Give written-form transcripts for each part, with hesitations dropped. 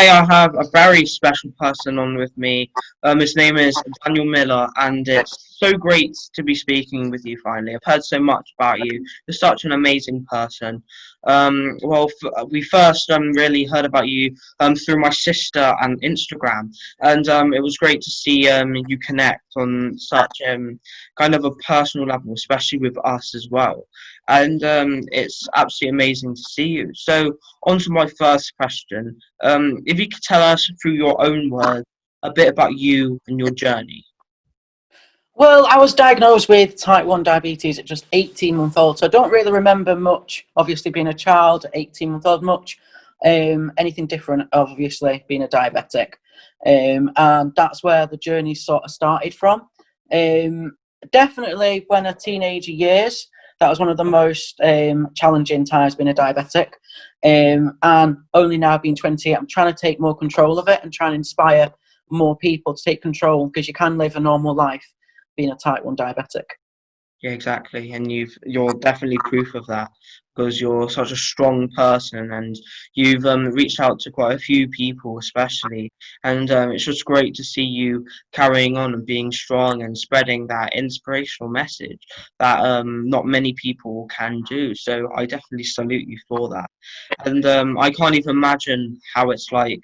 today I have a very special person on with me. His name is Daniel Miller, and it's so great to be speaking with you finally. I've heard so much about you. You're such an amazing person. We first really heard about you through my sister and Instagram, and it was great to see you connect on such kind of a personal level, especially with us as well. And it's absolutely amazing to see you. So, on to my first question. If you could tell us through your own words a bit about you and your journey. Well, I was diagnosed with type 1 diabetes at just 18 months old, so I don't really remember much, obviously being a child at 18 months old, much anything different, obviously being a diabetic. And that's where the journey sort of started from. Definitely when a teenager years, that was one of the most challenging times being a diabetic. And only now being 28, I'm trying to take more control of it and trying to inspire more people to take control, because you can live a normal life being a type 1 diabetic. Yeah, exactly, and you're definitely proof of that because you're such a strong person, and you've reached out to quite a few people, especially, and it's just great to see you carrying on and being strong and spreading that inspirational message that not many people can do. So I definitely salute you for that, and I can't even imagine how it's like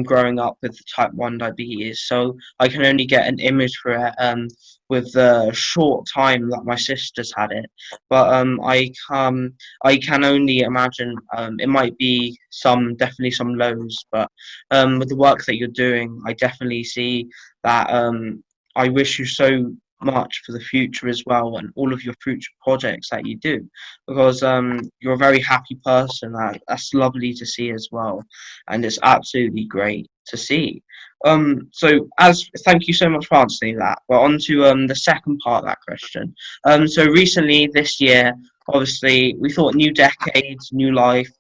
growing up with type 1 diabetes. So I can only get an image for it. With the short time that my sister's had it. But I can only imagine it might be definitely some lows, but with the work that you're doing, I definitely see that I wish you so much for the future as well, and all of your future projects that you do, because you're a very happy person. That's lovely to see as well, and it's absolutely great to see. So as thank you so much for answering that. But on to the second part of that question. So recently this year, obviously we thought new decades, new life.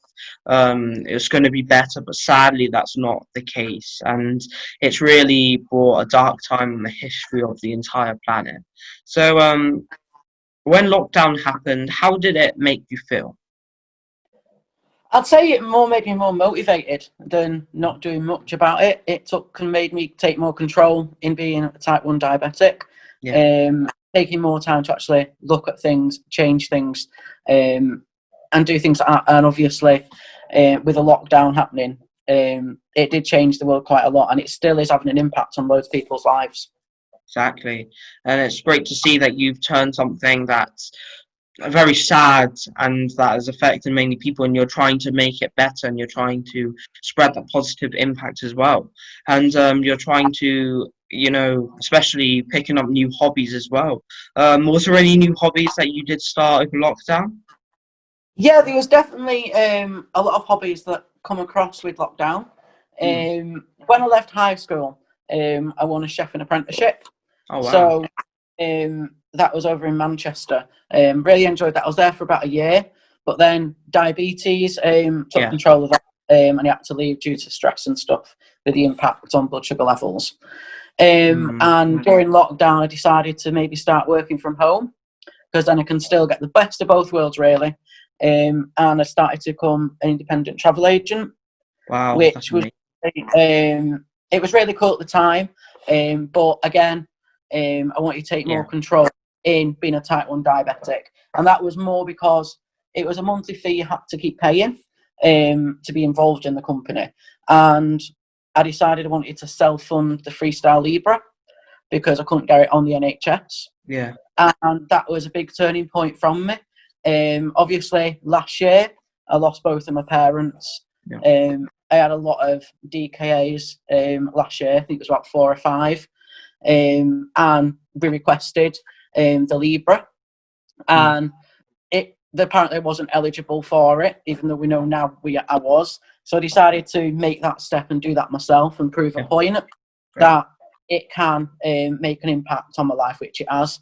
It was going to be better, but sadly that's not the case, and it's really brought a dark time in the history of the entire planet. So when lockdown happened, how did it make you feel? I'd say it more made me more motivated than not doing much about it. It took and made me take more control in being a type 1 diabetic. Yeah. Taking more time to actually look at things, change things, and do things. And obviously, with a lockdown happening, it did change the world quite a lot, and it still is having an impact on loads of people's lives. Exactly, and it's great to see that you've turned something that's very sad and that has affected many people, and you're trying to make it better, and you're trying to spread that positive impact as well, and you're trying to, especially picking up new hobbies as well. Was there any new hobbies that you did start over lockdown? Yeah, there was definitely a lot of hobbies that come across with lockdown. Mm. When I left high school, I won a chef and apprenticeship. Oh wow. So that was over in Manchester. Really enjoyed that. I was there for about a year, but then diabetes took Yeah. control of that, and I had to leave due to stress and stuff with the impact on blood sugar levels. And during lockdown, I decided to maybe start working from home, because then I can still get the best of both worlds, really. And I started to become an independent travel agent, Wow, which that's was amazing. it was really cool at the time. But again, I want you to take more Yeah. control in being a type 1 diabetic, and that was more because it was a monthly fee you had to keep paying to be involved in the company, and I decided I wanted to self-fund the Freestyle Libra because I couldn't get it on the NHS. Yeah. And that was a big turning point from me. Obviously, last year I lost both of my parents. Yeah. I had a lot of DKAs last year. I think it was about 4 or 5, and we requested the Libra, Mm. and it apparently wasn't eligible for it, even though we know now I was. So I decided to make that step and do that myself and prove a Yeah. point Great. that it can make an impact on my life, which it has.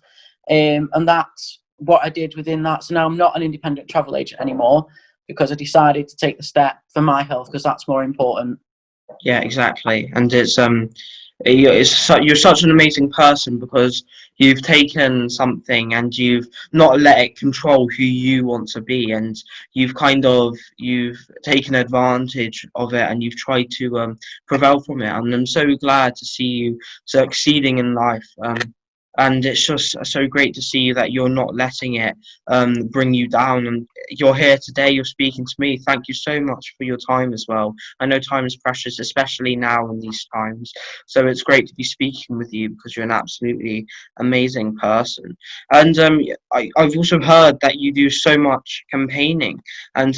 And that's what I did within that. So now I'm not an independent travel agent anymore, because I decided to take the step for my health, because that's more important. Yeah, exactly, and You're such an amazing person because you've taken something and you've not let it control who you want to be, and you've taken advantage of it, and you've tried to prevail from it. And I'm so glad to see you succeeding in life. And it's just so great to see that you're not letting it bring you down. And you're here today. You're speaking to me. Thank you so much for your time as well. I know time is precious, especially now in these times. So it's great to be speaking with you because you're an absolutely amazing person. And I've also heard that you do so much campaigning, and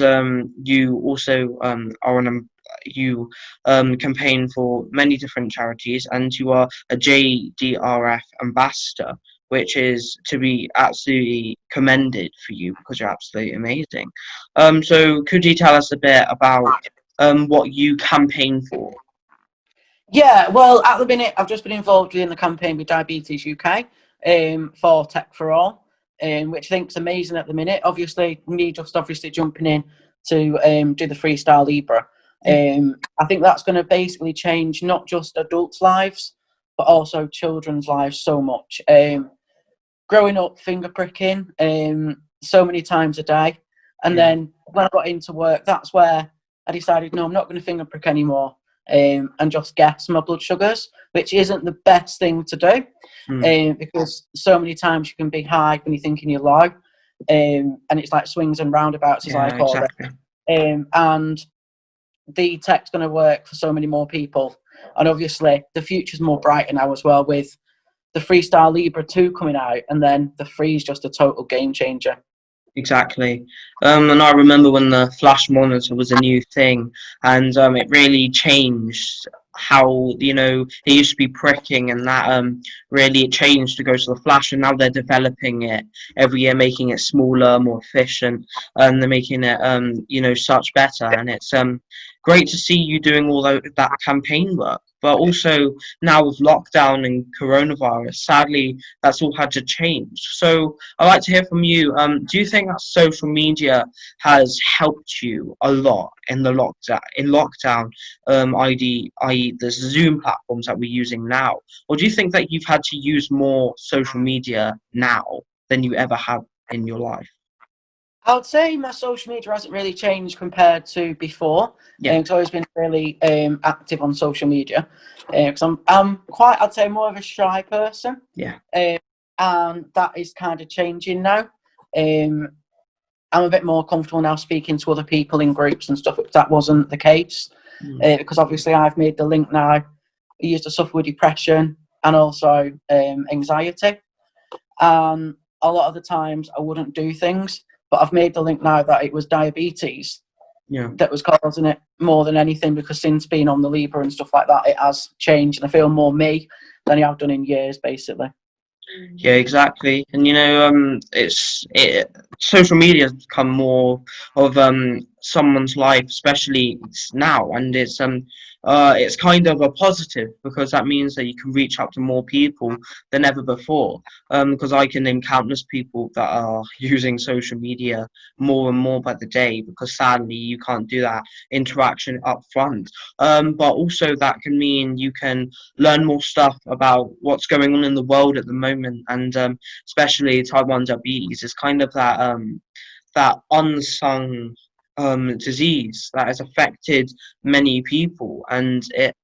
you also are an you campaign for many different charities, and you are a JDRF ambassador, which is to be absolutely commended for you because you're absolutely amazing. So could you tell us a bit about what you campaign for? Yeah, well, at the minute, I've just been involved in the campaign with Diabetes UK for Tech for All, which I think is amazing at the minute. Obviously, me just obviously jumping in to do the Freestyle Libra. Yeah, I think that's going to basically change not just adults' lives, but also children's lives so much. Growing up finger pricking so many times a day, and yeah, then when I got into work, that's where I decided, no, I'm not going to finger prick anymore, and just guess my blood sugars, which isn't the best thing to do, mm, because so many times you can be high when you're thinking you're low, and it's like swings and roundabouts, as I yeah, call exactly. it. And the tech's going to work for so many more people, and obviously the future's more brighter now as well, with the Freestyle Libra 2 coming out, and then the 3 is just a total game changer. Exactly. And I remember when the flash monitor was a new thing, and it really changed how, it used to be pricking, and that really it changed to go to the flash, and now they're developing it every year, making it smaller, more efficient, and they're making it such better. And it's great to see you doing all that campaign work. But also now with lockdown and coronavirus, sadly, that's all had to change. So I'd like to hear from you. Do you think that social media has helped you a lot in the lockdown? I.e., the Zoom platforms that we're using now, or do you think that you've had to use more social media now than you ever have in your life? I would say my social media hasn't really changed compared to before. Yeah, I've always been really active on social media, because I'm quite, I'd say, more of a shy person, yeah, um, and that is kind of changing now. Um, I'm a bit more comfortable now speaking to other people in groups and stuff. That wasn't the case, mm, because obviously I've made the link now. I used to suffer with depression and also anxiety, and a lot of the times I wouldn't do things, but I've made the link now that it was diabetes yeah. that was causing it more than anything, because since being on the Libra and stuff like that, it has changed, and I feel more me than I have done in years, basically. Yeah, exactly. And social media has become more of someone's life, especially now, and it's kind of a positive because that means that you can reach out to more people than ever before. Because I can name countless people that are using social media more and more by the day, because sadly you can't do that interaction up front. But also that can mean you can learn more stuff about what's going on in the world at the moment, and especially Taiwan diabetes is kind of that unsung disease that has affected many people, and it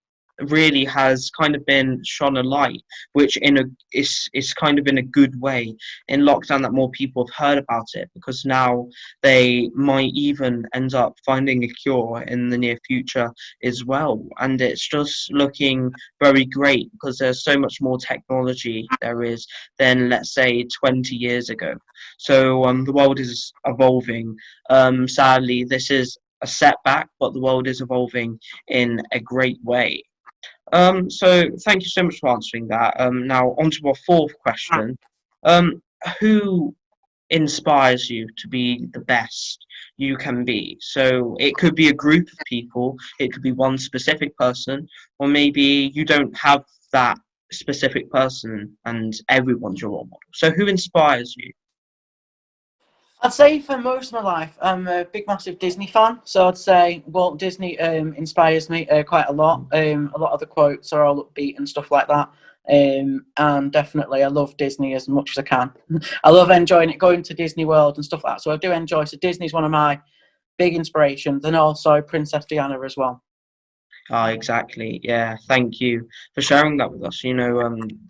really has kind of been shone a light, which is kind of in a good way in lockdown, that more people have heard about it, because now they might even end up finding a cure in the near future as well. And it's just looking very great because there's so much more technology there is than, let's say, 20 years ago. So the world is evolving. Sadly, this is a setback, but the world is evolving in a great way. So thank you so much for answering that. Now on to our fourth question. Um, who inspires you to be the best you can be? So it could be a group of people, it could be one specific person, or maybe you don't have that specific person and everyone's your role model. So who inspires you? I'd say for most of my life, I'm a big, massive Disney fan. So I'd say Walt Disney inspires me quite a lot. A lot of the quotes are all upbeat and stuff like that. And definitely, I love Disney as much as I can. I love enjoying it, going to Disney World and stuff like that. So I do enjoy. So Disney's one of my big inspirations, and also Princess Diana as well. Ah, exactly. Yeah, thank you for sharing that with us.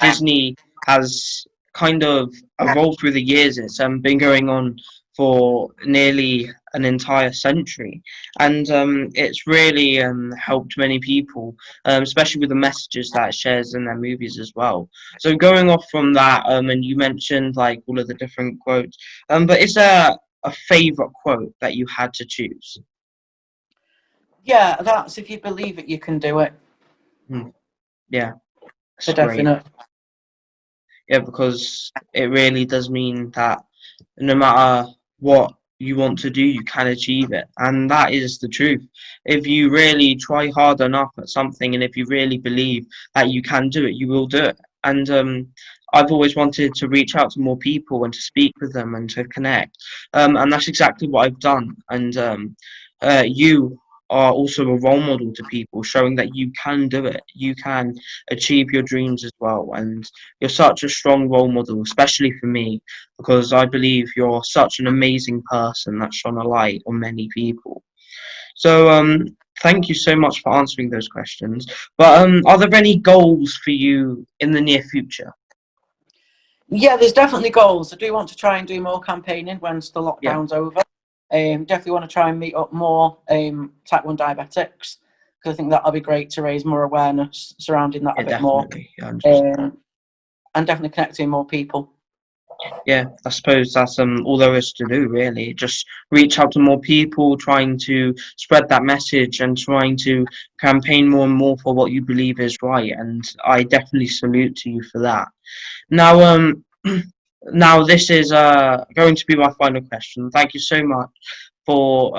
Disney has kind of evolved through the years. It's been going on for nearly an entire century, and it's really helped many people, especially with the messages that it shares in their movies as well. So going off from that, and you mentioned like all of the different quotes, but is there a favorite quote that you had to choose? Yeah, that's if you believe it, you can do it. Hmm, yeah, that's For great. definite. Yeah, because it really does mean that no matter what you want to do, you can achieve it. And that is the truth. If you really try hard enough at something and if you really believe that you can do it, you will do it. And I've always wanted to reach out to more people and to speak with them and to connect. And that's exactly what I've done. And you are also a role model to people, showing that you can do it. You can achieve your dreams as well. And you're such a strong role model, especially for me, because I believe you're such an amazing person that shone a light on many people. So, thank you so much for answering those questions. But are there any goals for you in the near future? Yeah, there's definitely goals. I do want to try and do more campaigning once the Yeah, lockdown's over. Definitely want to try and meet up more type 1 diabetics because I think that'll be great to raise more awareness surrounding that a yeah, bit more, definitely, 100%. um, and definitely connecting more people. Yeah, I suppose that's all there is to do, really. Just reach out to more people, trying to spread that message and trying to campaign more and more for what you believe is right. And I definitely salute to you for that. Now, now this is going to be my final question. Thank you so much for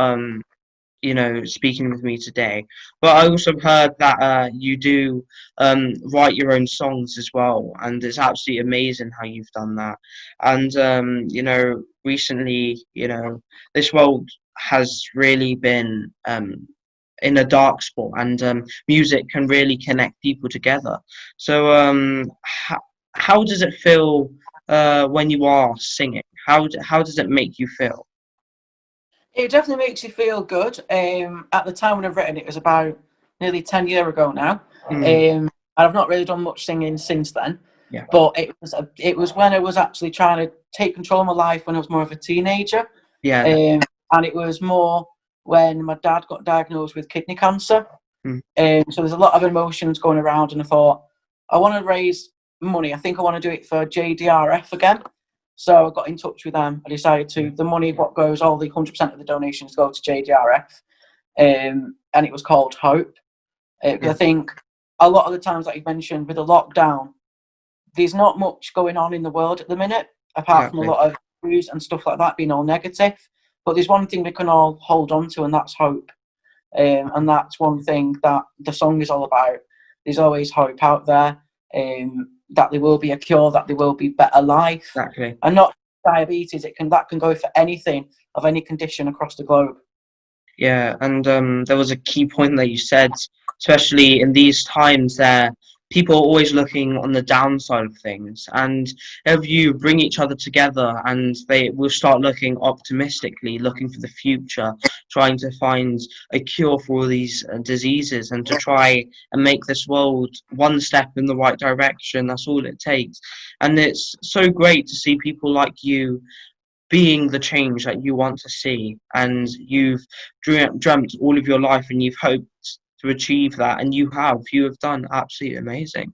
speaking with me today. But I also heard that you do write your own songs as well, and it's absolutely amazing how you've done that. And recently, this world has really been in a dark spot, and music can really connect people together. So, how does it feel when you are singing? How does it make you feel? It definitely makes you feel good. At the time when I've written it, was about nearly 10 years ago now. Mm, And I've not really done much singing since then. yeah, But it was when I was actually trying to take control of my life when I was more of a teenager. yeah, And it was more when my dad got diagnosed with kidney cancer. mm, So there's a lot of emotions going around, and I thought, I want to raise money. I think I want to do it for JDRF again. So I got in touch with them. I decided yeah, to, the money, what goes, all the 100% of the donations go to JDRF. And it was called Hope. Because yeah, I think a lot of the times, like you mentioned, with the lockdown, there's not much going on in the world at the minute, apart from a exactly. lot of news and stuff like that being all negative. But there's one thing we can all hold on to, and that's hope. And that's one thing that the song is all about. There's always hope out there, that there will be a cure, that there will be better life, Exactly. and not diabetes. That can go for anything of any condition across the globe. Yeah, and there was a key point that you said, especially in these times there, people are always looking on the downside of things. And if you bring each other together and they will start looking optimistically, looking for the future, trying to find a cure for all these diseases and to try and make this world one step in the right direction, that's all it takes. And it's so great to see people like you being the change that you want to see, and you've dreamt all of your life and you've hoped to achieve that, and you have done absolutely amazing.